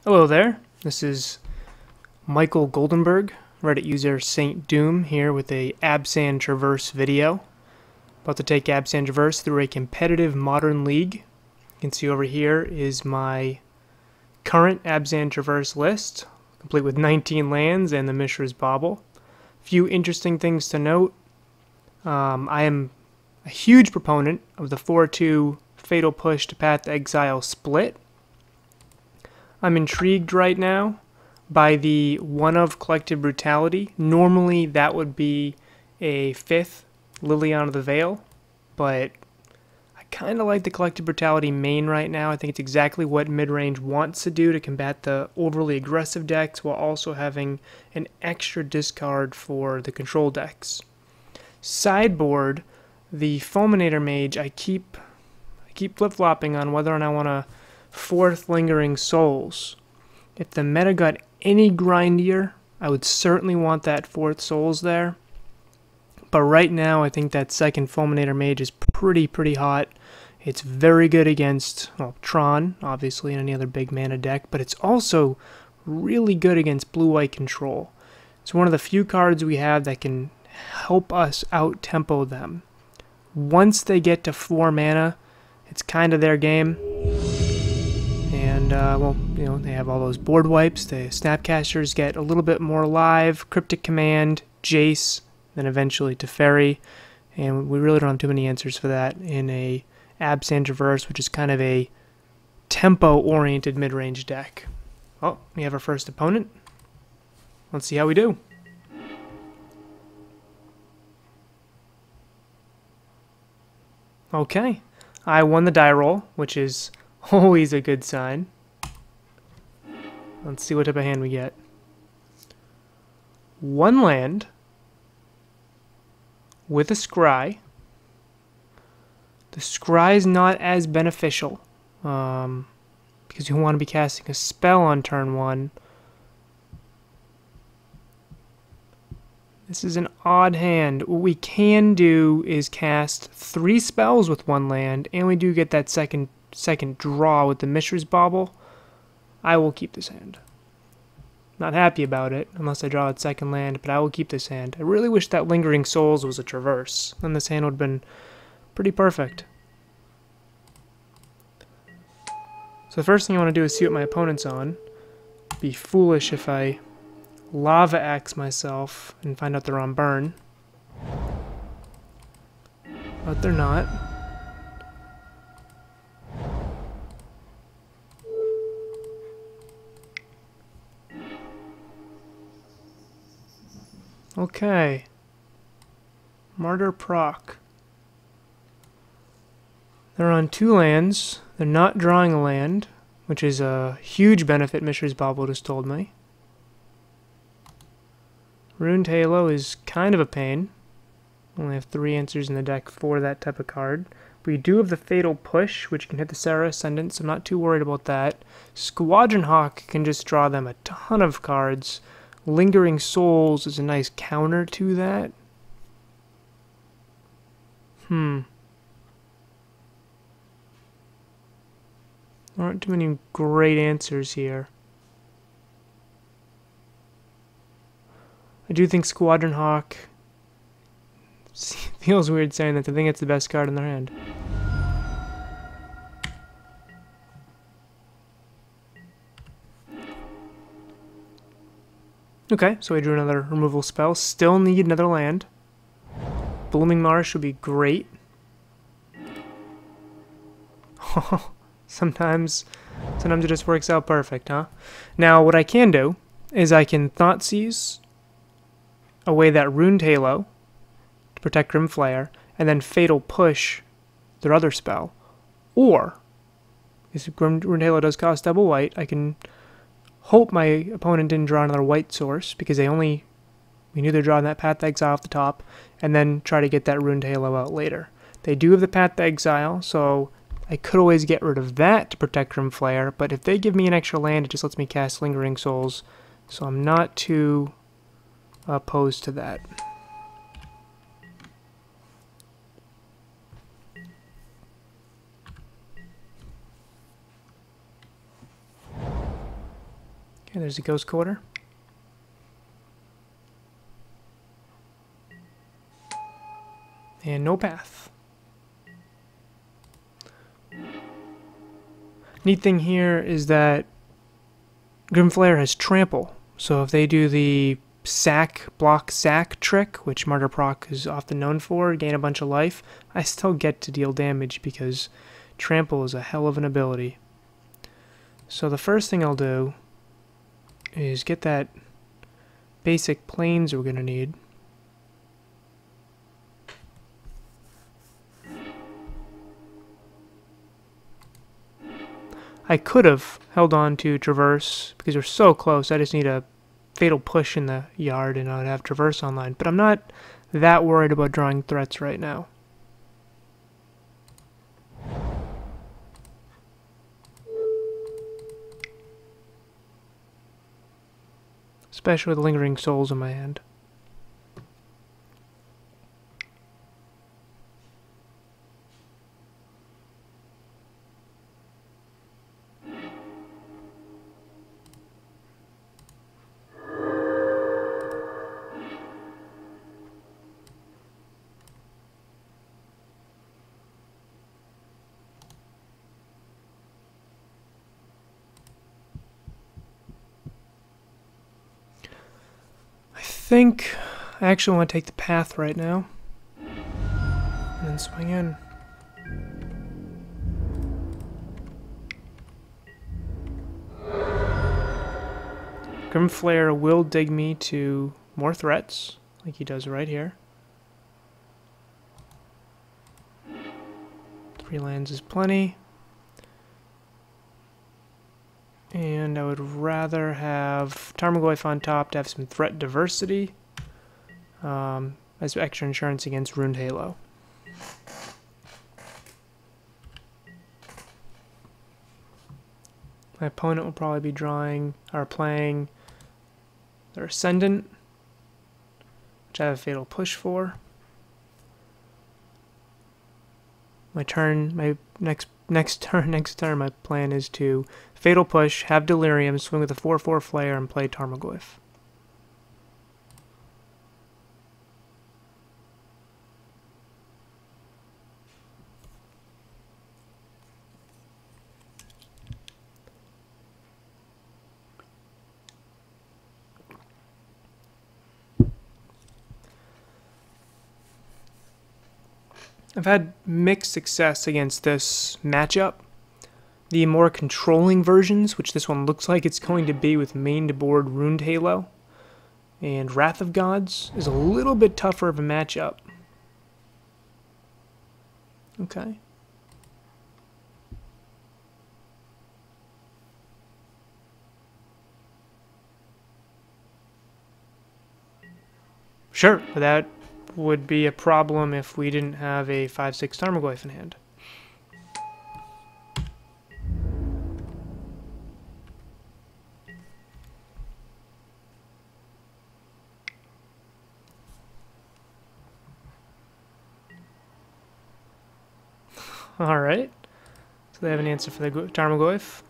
Hello there, this is Michael Goldenberg, Reddit user Saint Doom, here with a Abzan Traverse video. About to take Abzan Traverse through a competitive modern league. You can see over here is my current Abzan Traverse list, complete with 19 lands and the Mishra's Bauble. Few interesting things to note. I am a huge proponent of the 4-2 Fatal Push to Path to Exile split. I'm intrigued right now by the one of Collective Brutality. Normally that would be a 5th Liliana the Veil, but I kind of like the Collective Brutality main right now. I think it's exactly what mid-range wants to do to combat the overly aggressive decks while also having an extra discard for the control decks. Sideboard, the Fulminator Mage, I keep flip-flopping on whether or not I want to 4th Lingering Souls. If the meta got any grindier, I would certainly want that 4th Souls there. But right now, I think that 2nd Fulminator Mage is pretty hot. It's very good against, well, Tron, obviously, and any other big mana deck, but it's also really good against blue-white control. It's one of the few cards we have that can help us out-tempo them. Once they get to 4 mana, it's kind of their game. And, well, you know, they have all those board wipes. The Snapcasters get a little bit more alive. Cryptic Command, Jace, then eventually Teferi. And we really don't have too many answers for that in a Abzan Traverse, which is kind of a tempo-oriented mid-range deck. Oh, we have our first opponent. Let's see how we do. Okay. I won the die roll, which is always a good sign. Let's see what type of hand we get. 1 land with a scry. The scry is not as beneficial because you want to be casting a spell on turn 1. This is an odd hand. What we can do is cast 3 spells with 1 land, and we do get that second draw with the Mishra's Bauble. I will keep this hand. Not happy about it, unless I draw a 2nd land, but I will keep this hand. I really wish that Lingering Souls was a Traverse. Then this hand would have been pretty perfect. So the first thing I want to do is see what my opponent's on. It'd be foolish if I Lava Axe myself and find out they're on burn. But they're not. Okay. Martyr Proc. They're on 2 lands. They're not drawing a land, which is a huge benefit Mishra's Bauble just told me. Runed Halo is kind of a pain. Only have 3 answers in the deck for that type of card. We do have the Fatal Push, which can hit the Sarah Ascendant, so I'm not too worried about that. Squadron Hawk can just draw them a ton of cards. Lingering Souls is a nice counter to that. There aren't too many great answers here. I do think Squadron Hawk feels weird saying that. I think it's the best card in their hand. Okay, so we drew another removal spell. Still need another land. Blooming Marsh would be great. Sometimes it just works out perfect, huh? Now, what I can do is I can Thoughtseize away that Runed Halo to protect Grim Flayer, and then Fatal Push their other spell. Or, if Runed Halo does cost double white, I can hope my opponent didn't draw another white source, because we knew they're drawing that Path to Exile off the top, and then try to get that Runed Halo out later. They do have the Path to Exile, so I could always get rid of that to protect Grim Flayer, but if they give me an extra land, it just lets me cast Lingering Souls, so I'm not too opposed to that. Okay, there's a Ghost Quarter. And no path. Neat thing here is that Grim Flayer has Trample. So if they do the block sack trick, which Martyr Proc is often known for, gain a bunch of life, I still get to deal damage because Trample is a hell of an ability. So the first thing I'll do is get that basic planes we're going to need. I could have held on to Traverse because we're so close. I just need a Fatal Push in the yard and I'd have Traverse online. But I'm not that worried about drawing threats right now. Especially with Lingering Souls in my hand. I think I actually want to take the path right now and then swing in. Grim Flayer will dig me to more threats, like he does right here. 3 lands is plenty. And I would rather have Tarmogoyf on top to have some threat diversity as extra insurance against Runed Halo. My opponent will probably be playing their Ascendant, which I have a Fatal Push for. My next turn, my plan is to Fatal Push, have Delirium, swing with a 4/4 Flayer, and play Tarmogoyf. I've had mixed success against this matchup. The more controlling versions, which this one looks like it's going to be with main to board Runed Halo and Wrath of Gods, is a little bit tougher of a matchup. Okay. Sure, but that would be a problem if we didn't have a 5/6 Tarmogoyf in hand. Alright, so they have an answer for the Tarmogoyf.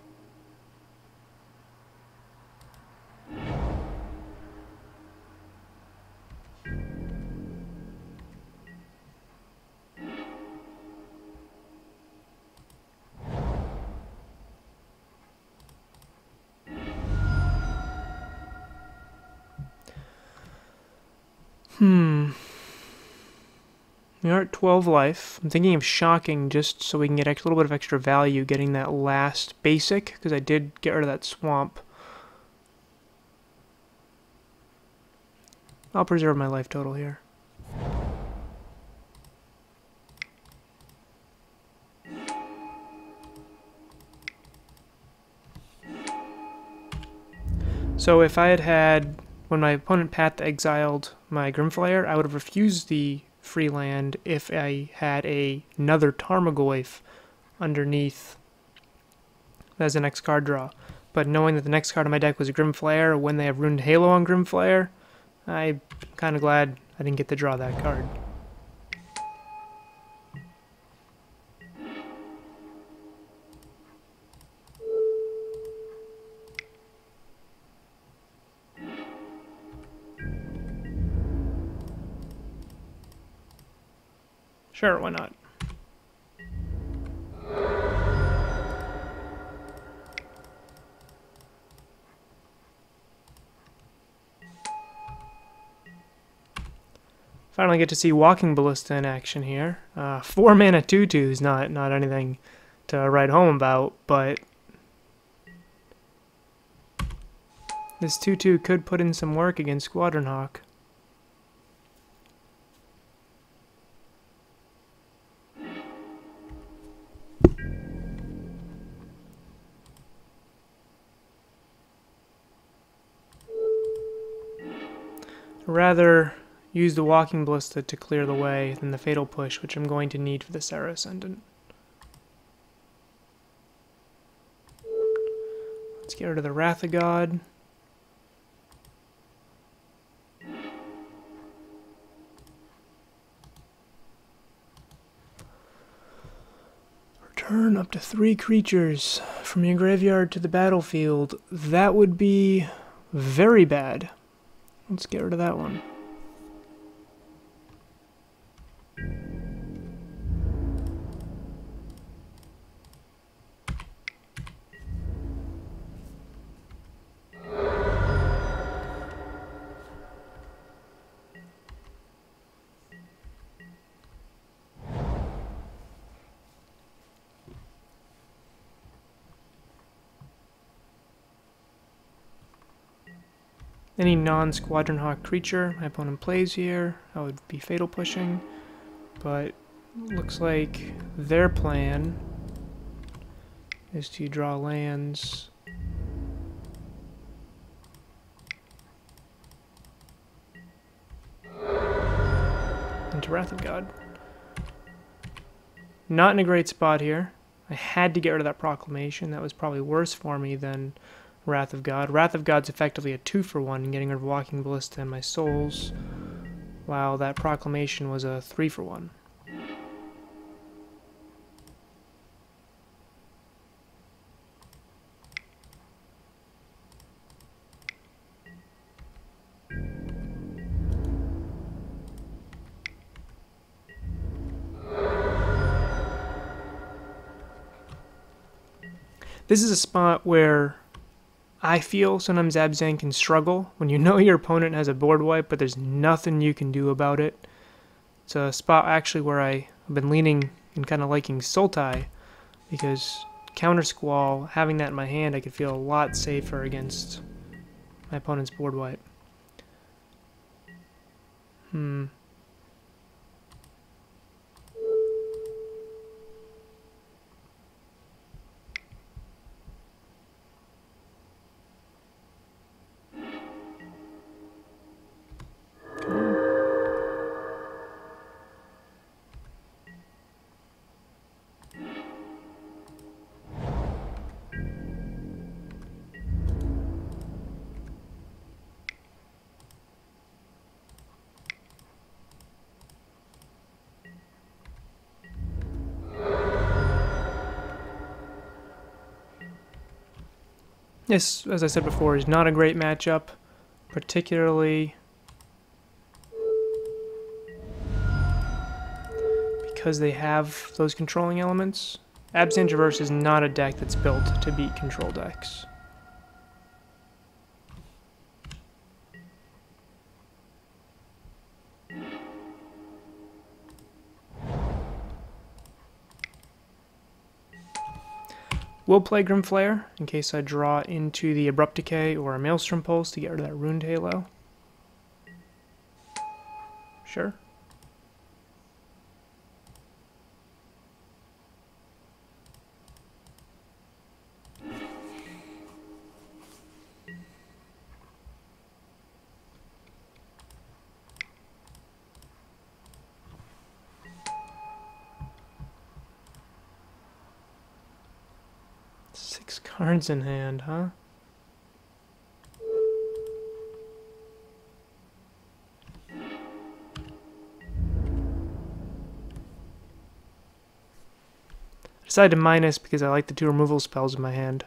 We are at 12 life. I'm thinking of shocking just so we can get a little bit of extra value getting that last basic, because I did get rid of that swamp. I'll preserve my life total here. So if I had, when my opponent path exiled my Grim Flayer, I would have refused the free land if I had another Tarmogoyf underneath as the next card draw. But knowing that the next card on my deck was a Grim Flayer, when they have Runed Halo on Grim Flayer, I'm kind of glad I didn't get to draw that card. Sure, why not? Finally get to see Walking Ballista in action here. 4 mana 2/2 is not anything to write home about, but this 2/2 could put in some work against Squadron Hawk. Rather use the Walking Ballista to clear the way than the Fatal Push, which I'm going to need for the Serra Ascendant. Let's get rid of the Wrath of God. Return up to 3 creatures from your graveyard to the battlefield. That would be very bad. Let's get rid of that one. Any non-Squadron Hawk creature my opponent plays here, I would be Fatal Pushing, but looks like their plan is to draw lands into Wrath of God. Not in a great spot here. I had to get rid of that Proclamation. That was probably worse for me than Wrath of God. Wrath of God's effectively a 2-for-1, getting rid of Walking Ballista and my souls, while that Proclamation was a 3-for-1. This is a spot where I feel sometimes Abzan can struggle when you know your opponent has a board wipe, but there's nothing you can do about it. It's a spot actually where I've been leaning and kind of liking Sultai, because Counter Squall, having that in my hand, I could feel a lot safer against my opponent's board wipe. This, as I said before, is not a great matchup, particularly because they have those controlling elements. Abzan Traverse is not a deck that's built to beat control decks. We'll play Grim Flayer in case I draw into the Abrupt Decay or a Maelstrom Pulse to get rid of that Runed Halo. Sure. Six cards in hand, huh? I decided to minus because I like the 2 removal spells in my hand.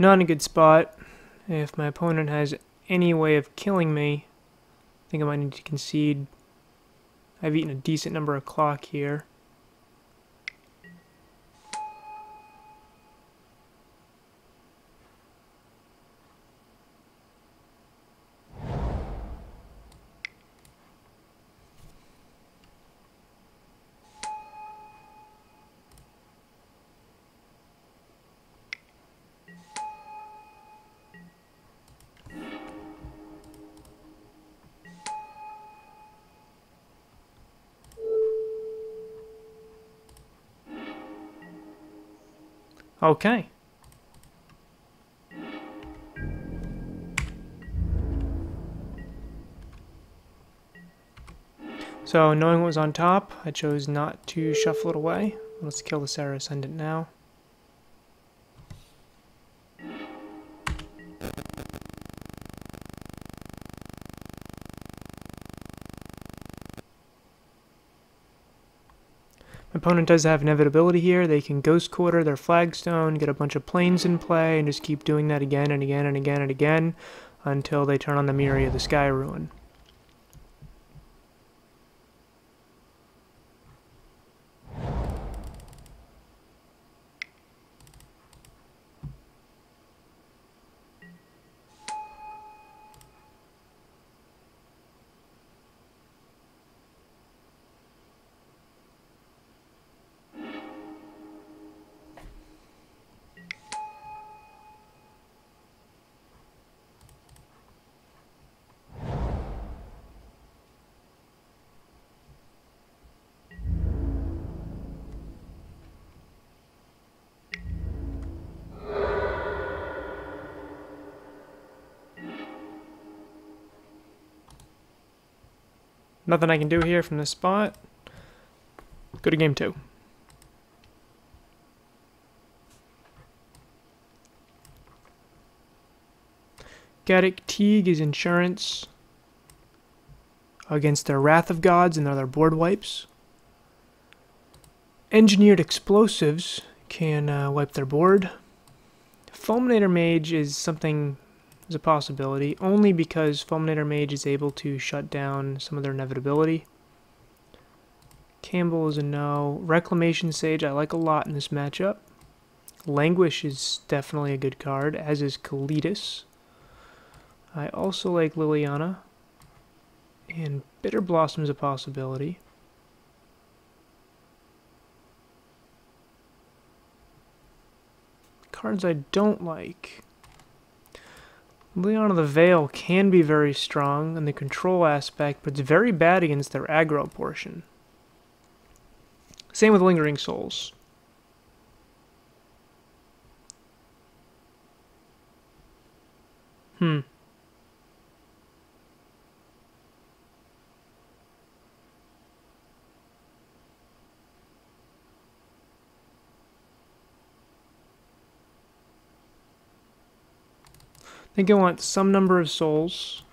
Not in a good spot. If my opponent has any way of killing me, I think I might need to concede. I've eaten a decent number of clock here. Okay. So, knowing what was on top, I chose not to shuffle it away. Let's kill the Sarah Ascendant now. My opponent does have inevitability here. They can Ghost Quarter their Flagstone, get a bunch of planes in play, and just keep doing that again and again and again and again until they turn on the Myria of the Sky Ruin. Nothing I can do here from this spot. Go to game 2. Gaddock Teeg is insurance against their Wrath of Gods and other board wipes. Engineered Explosives can wipe their board. Fulminator Mage is something, is a possibility, only because Fulminator Mage is able to shut down some of their inevitability. Campbell is a no. Reclamation Sage I like a lot in this matchup. Languish is definitely a good card, as is Kalitas. I also like Liliana. And Bitter Blossom is a possibility. Cards I don't like. Liliana the Veil can be very strong in the control aspect, but it's very bad against their aggro portion. Same with Lingering Souls. I think I want some number of souls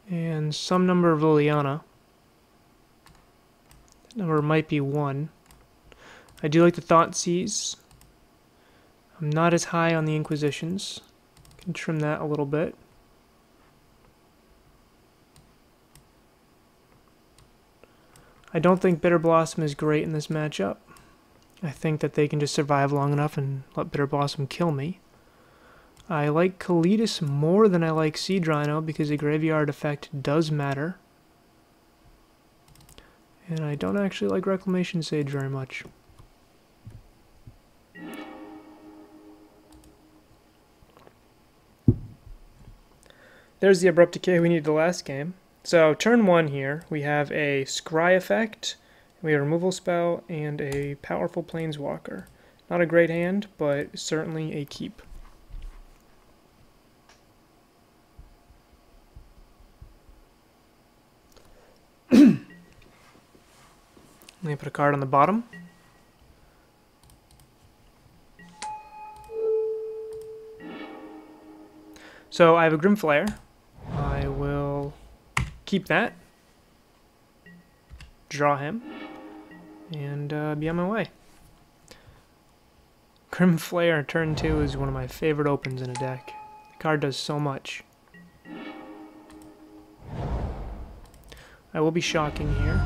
and some number of Liliana. That number might be 1. I do like the Thoughtseize. I'm not as high on the Inquisitions. Can trim that a little bit. I don't think Bitter Blossom is great in this matchup. I think that they can just survive long enough and let Bitter Blossom kill me. I like Kalitas more than I like Siege Rhino because the graveyard effect does matter. And I don't actually like Reclamation Sage very much. There's the Abrupt Decay we needed the last game. So turn 1 here, we have a Scry effect, we have a removal spell, and a powerful Planeswalker. Not a great hand, but certainly a keep. Let me put a card on the bottom. So I have a Grim Flayer. I will keep that, draw him, and be on my way. Grim Flayer turn 2 is one of my favorite opens in a deck. The card does so much. I will be shocking here.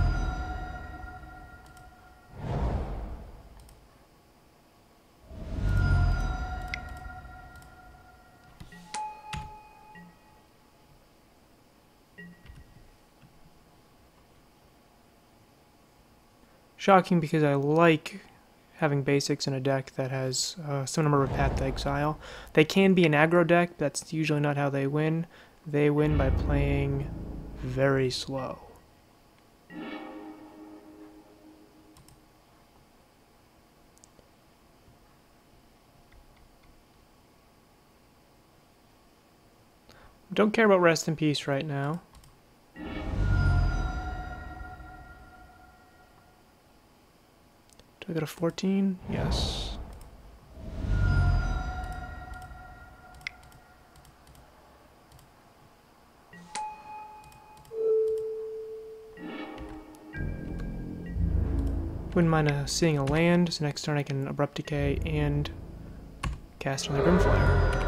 Shocking because I like having basics in a deck that has some number of Path to Exile. They can be an aggro deck, but that's usually not how they win. They win by playing very slow. Don't care about Rest in Peace right now. Do I go to 14? Yes. Wouldn't mind seeing a land, so next turn I can Abrupt Decay and cast another Grim Flayer.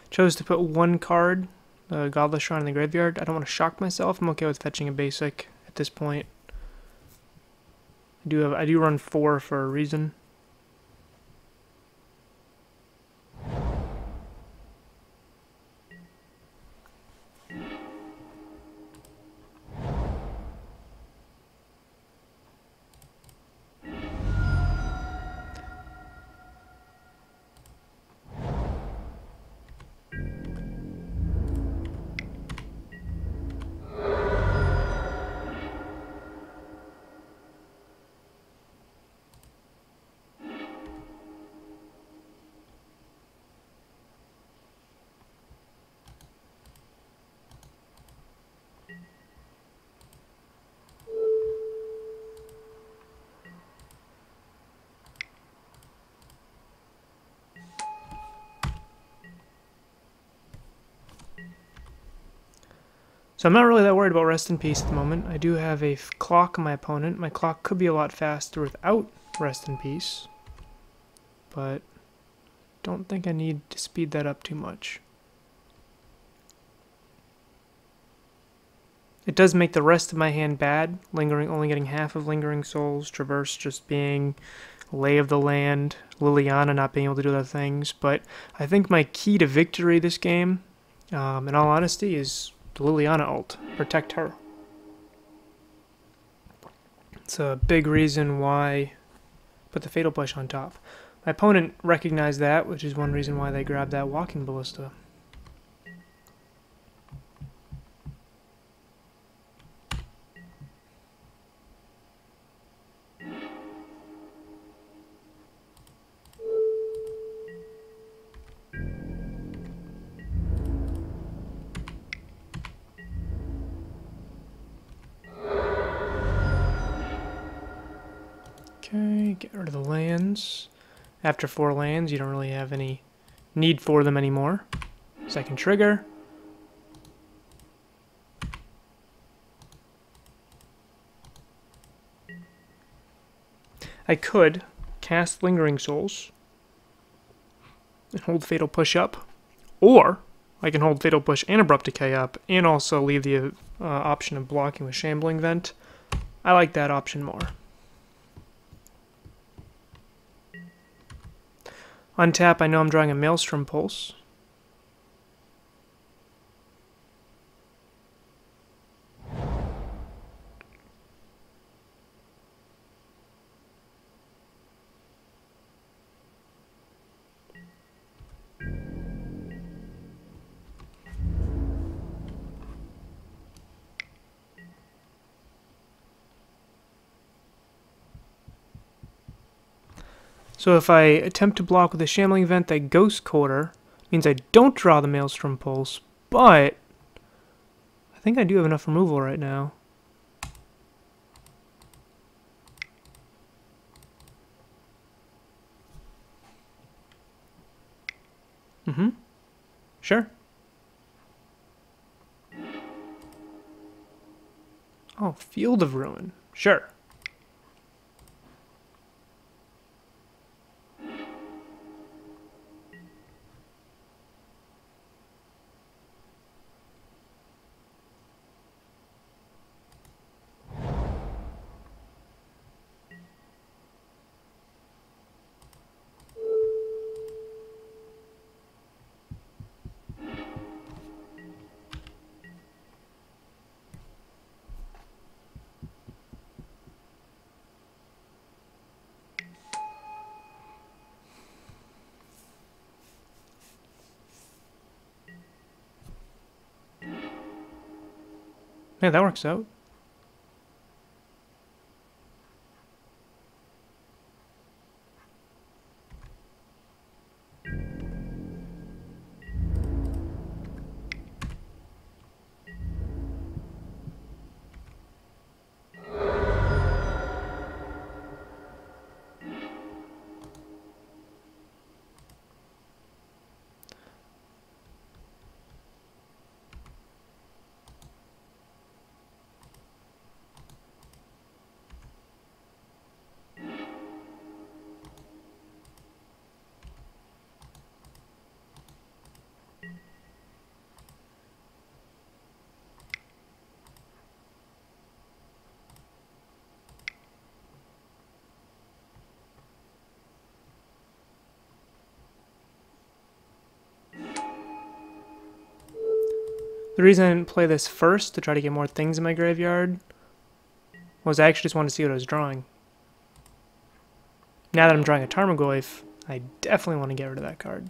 Chose to put one card, the Godless Shrine, in the graveyard. I don't want to shock myself. I'm okay with fetching a basic at this point. I do run 4 for a reason. So I'm not really that worried about Rest in Peace at the moment. I do have a clock on my opponent. My clock could be a lot faster without Rest in Peace, but don't think I need to speed that up too much. It does make the rest of my hand bad. Lingering, only getting half of Lingering Souls, Traverse just being Lay of the Land, Liliana not being able to do other things. But I think my key to victory this game, in all honesty, is the Liliana ult. Protect her. It's a big reason why I put the Fatal Push on top. My opponent recognized that, which is one reason why they grabbed that Walking Ballista. Okay, get rid of the lands. After 4 lands, you don't really have any need for them anymore. Second trigger. I could cast Lingering Souls and hold Fatal Push up, or I can hold Fatal Push and Abrupt Decay up, and also leave the option of blocking with Shambling Vent. I like that option more. On tap, I know I'm drawing a Maelstrom Pulse. So if I attempt to block with a Shambling Vent, that Ghost Quarter Means I don't draw the Maelstrom Pulse, but I think I do have enough removal right now. Sure. Oh, Field of Ruin. Sure. Yeah, that works out. The reason I didn't play this first to try to get more things in my graveyard was I actually just wanted to see what I was drawing. Now that I'm drawing a Tarmogoyf, I definitely want to get rid of that card.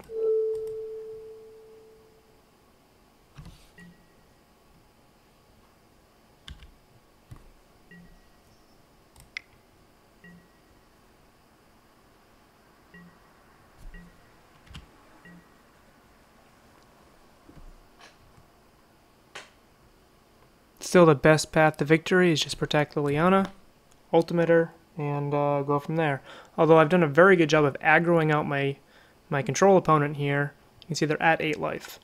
Still, the best path to victory is just protect Liliana, ultimate her, and go from there. Although I've done a very good job of aggroing out my control opponent here. You can see they're at 8 life.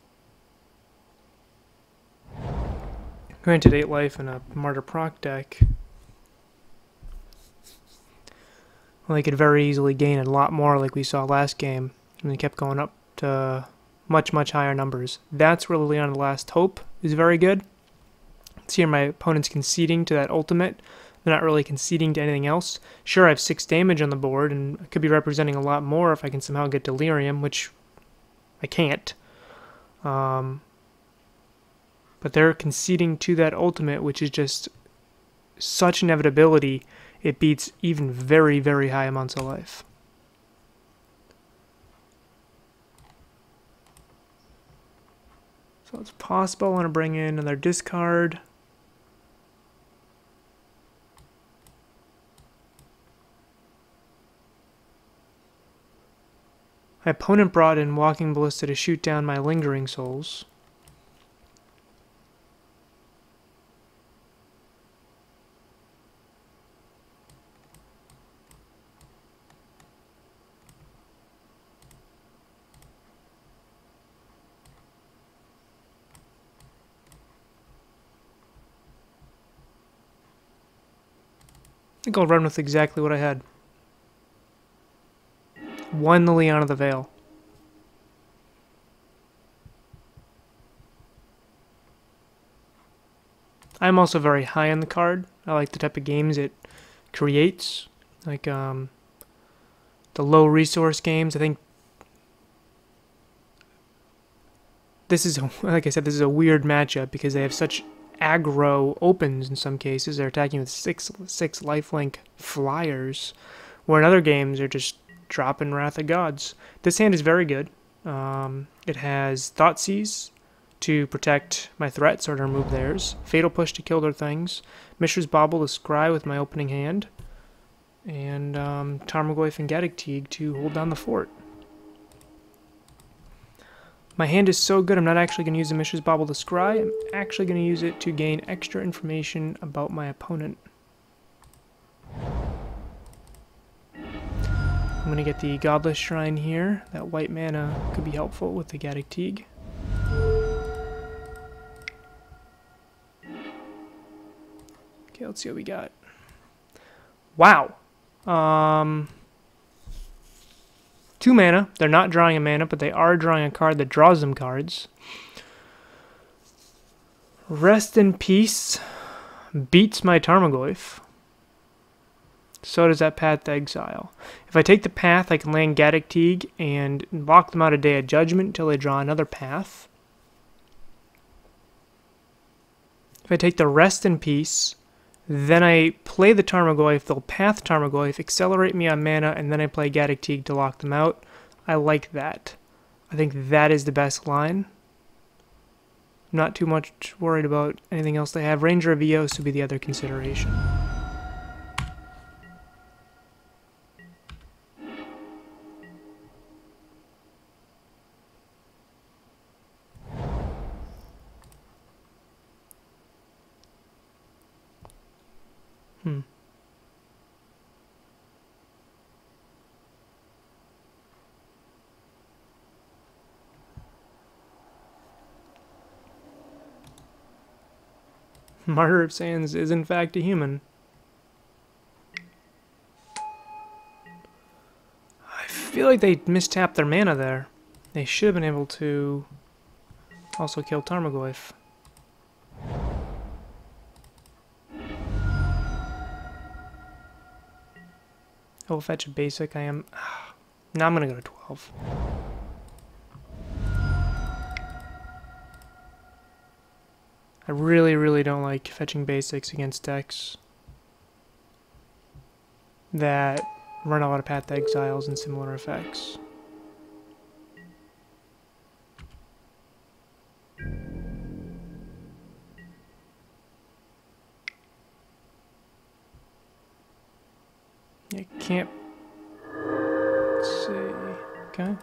Granted 8 life in a Martyr Proc deck. Well, they could very easily gain a lot more like we saw last game. And they kept going up to much, much higher numbers. That's where Liliana Last Hope is very good. See here my opponent's conceding to that ultimate. They're not really conceding to anything else. Sure, I have 6 damage on the board, and I could be representing a lot more if I can somehow get Delirium, which I can't. But they're conceding to that ultimate, which is just such inevitability, it beats even very, very high amounts of life. So it's possible I want to bring in another discard. My opponent brought in Walking Ballista to shoot down my Lingering Souls. I think I'll run with exactly what I had. 1 Liliana the Veil. I'm also very high on the card. I like the type of games it creates. Like the low resource games. I think this is, like I said, this is a weird matchup because they have such aggro opens in some cases. They're attacking with 6 lifelink flyers, where in other games they're just dropping Wrath of Gods. This hand is very good. It has Thoughtseize to protect my threats or to remove theirs. Fatal Push to kill their things. Mishra's Bauble to scry with my opening hand. And Tarmogoyf and Gaddock Teeg to hold down the fort. My hand is so good, I'm not actually going to use the Mishra's Bauble to scry. I'm actually going to use it to gain extra information about my opponent. I'm going to get the Godless Shrine here. That white mana could be helpful with the Gaddock Teeg. Okay, let's see what we got. Wow. 2 mana. They're not drawing a mana, but they are drawing a card that draws them cards. Rest in Peace beats my Tarmogoyf. So does that Path to Exile. If I take the Path, I can land Gaddock Teeg and lock them out a Day of Judgment until they draw another Path. If I take the Rest in Peace, then I play the Tarmogoyf, they'll Path Tarmogoyf, accelerate me on mana, and then I play Gaddock Teeg to lock them out. I like that. I think that is the best line. Not too much worried about anything else they have. Ranger of Eos would be the other consideration. Martyr of Sands is in fact a human. I feel like they mistapped their mana there. They should have been able to also kill Tarmogoyf. I will fetch a basic. I am... Now I'm going to go to 12. I really, really don't like fetching basics against decks that run a lot of Path to Exiles and similar effects. I can't... Let's see... Okay.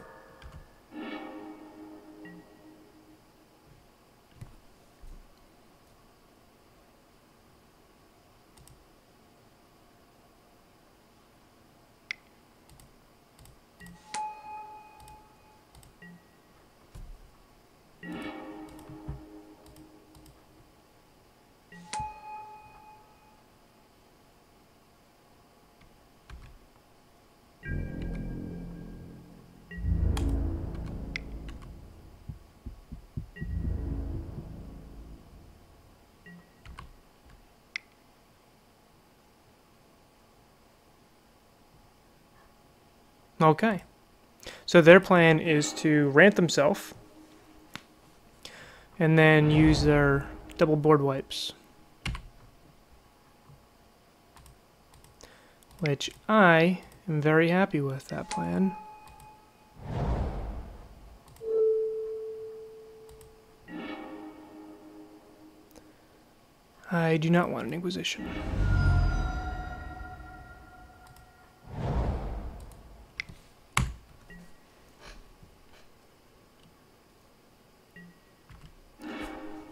Okay, so their plan is to rant themselves and then use their double board wipes, which I am very happy with that plan. I do not want an Inquisition.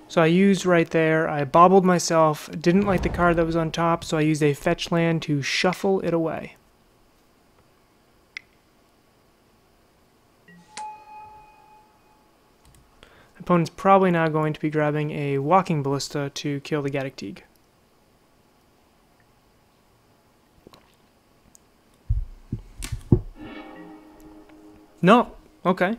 So I used right there, I baubled myself, didn't like the card that was on top, so I used a fetch land to shuffle it away. Opponent's probably now going to be grabbing a Walking Ballista to kill the Gaddock Teeg. No, okay.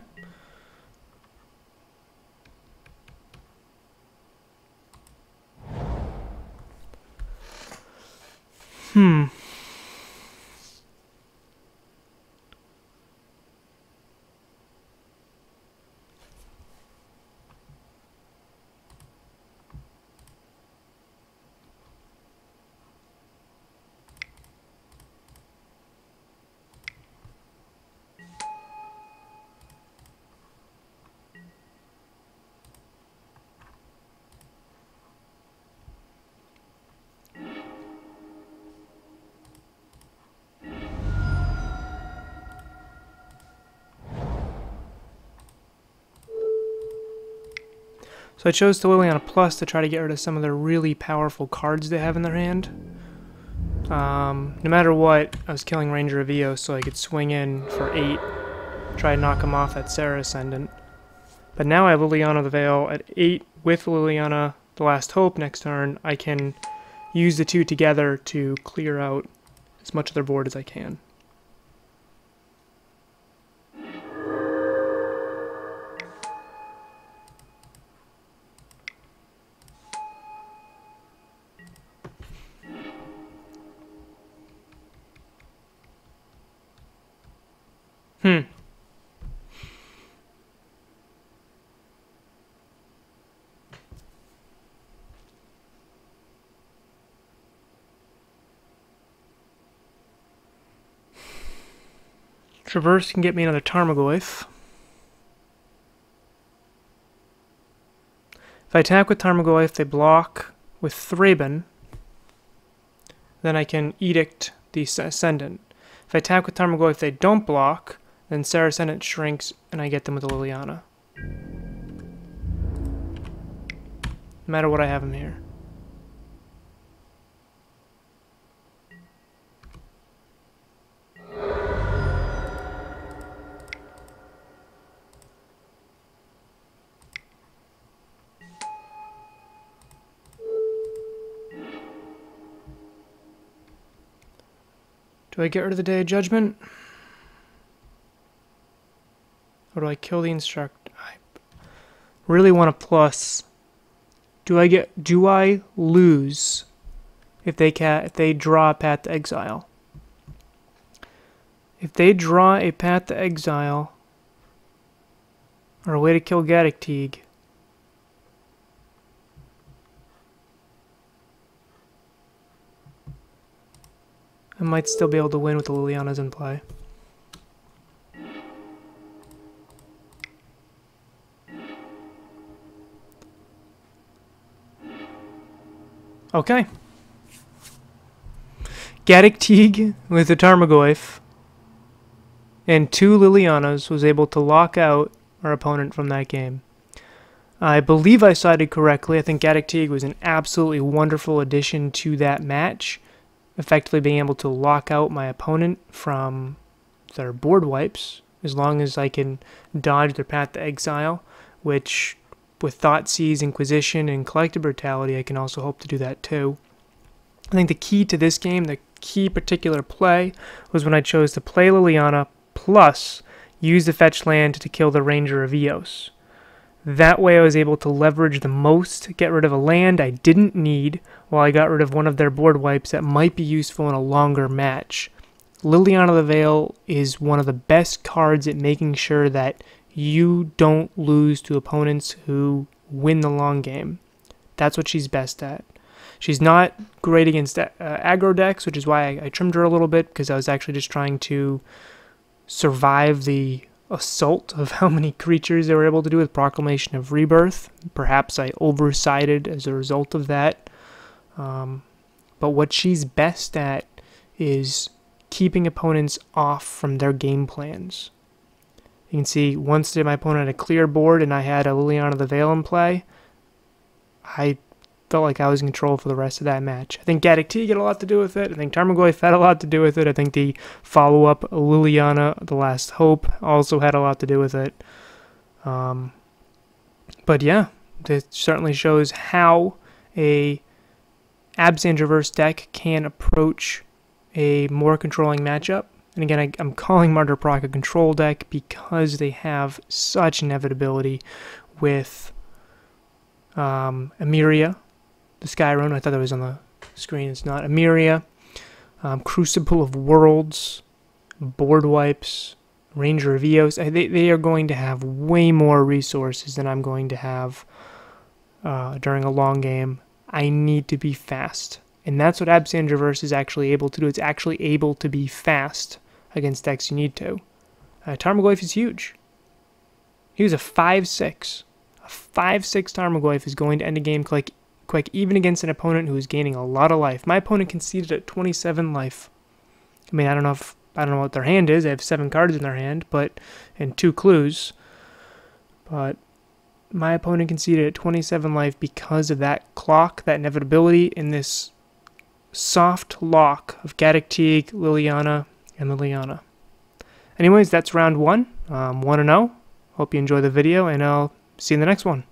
So I chose the Liliana Plus to try to get rid of some of their really powerful cards they have in their hand. No matter what, I was killing Ranger of Eos so I could swing in for 8, try to knock him off that Serra Ascendant. But now I have Liliana the Veil at 8 with Liliana the Last Hope next turn. I can use the two together to clear out as much of their board as I can. Traverse can get me another Tarmogoyf. If I attack with Tarmogoyf, they block with Thraben. Then I can Edict the Ascendant. If I attack with Tarmogoyf, they don't block. Then Serra Ascendant shrinks, and I get them with a Liliana. No matter what I have them here. Do I get rid of the Day of Judgment? Or do I kill the Instructor? I really want a plus. Do I lose if they draw a Path to Exile? If they draw a Path to Exile or a way to kill Gaddock Teeg, I might still be able to win with the Lilianas in play. Okay. Gaddock Teeg with the Tarmogoyf and 2 Lilianas was able to lock out our opponent from that game. I believe I cited correctly. I think Gaddock Teeg was an absolutely wonderful addition to that match, effectively being able to lock out my opponent from their board wipes as long as I can dodge their Path to Exile, which with Thoughtseize, Inquisition, and Collective Brutality, I can also hope to do that too. I think the key to this game, the key particular play, was when I chose to play Liliana plus use the fetch land to kill the Ranger of Eos. That way I was able to leverage the most, get rid of a land I didn't need, while I got rid of one of their board wipes that might be useful in a longer match. Liliana the Veil is one of the best cards at making sure that you don't lose to opponents who win the long game. That's what she's best at. She's not great against aggro decks, which is why I trimmed her a little bit, because I was actually just trying to survive the assault of how many creatures they were able to do with Proclamation of Rebirth. Perhaps I oversided as a result of that. But what she's best at is keeping opponents off from their game plans. You can see once my opponent had a clear board and I had a Liliana the Veil in play, I felt like I was in control for the rest of that match. I think Gaddock Teeg had a lot to do with it. I think Tarmogoyf had a lot to do with it. I think the follow-up Liliana, The Last Hope, also had a lot to do with it. But yeah, it certainly shows how a Abzan Traverse deck can approach a more controlling matchup. And again, I'm calling Martyr Proc a control deck because they have such inevitability with Emeria, the Skyrune. I thought that was on the screen. It's not. Emeria, Crucible of Worlds, board wipes, Ranger of Eos. They are going to have way more resources than I'm going to have during a long game. I need to be fast. And that's what Abzan Traverse is actually able to do. It's actually able to be fast against decks you need to. Tarmogoyf is huge. He was a 5/6. A 5/6 Tarmogoyf is going to end a game quick even against an opponent who is gaining a lot of life. My opponent conceded at 27 life. I mean, I don't know what their hand is. They have 7 cards in their hand, and 2 clues. But my opponent conceded at 27 life because of that clock, that inevitability, in this soft lock of Gaddock Teeg, Liliana, and Liliana. Anyways, that's round 1. 1-0. Hope you enjoy the video, and I'll see you in the next one.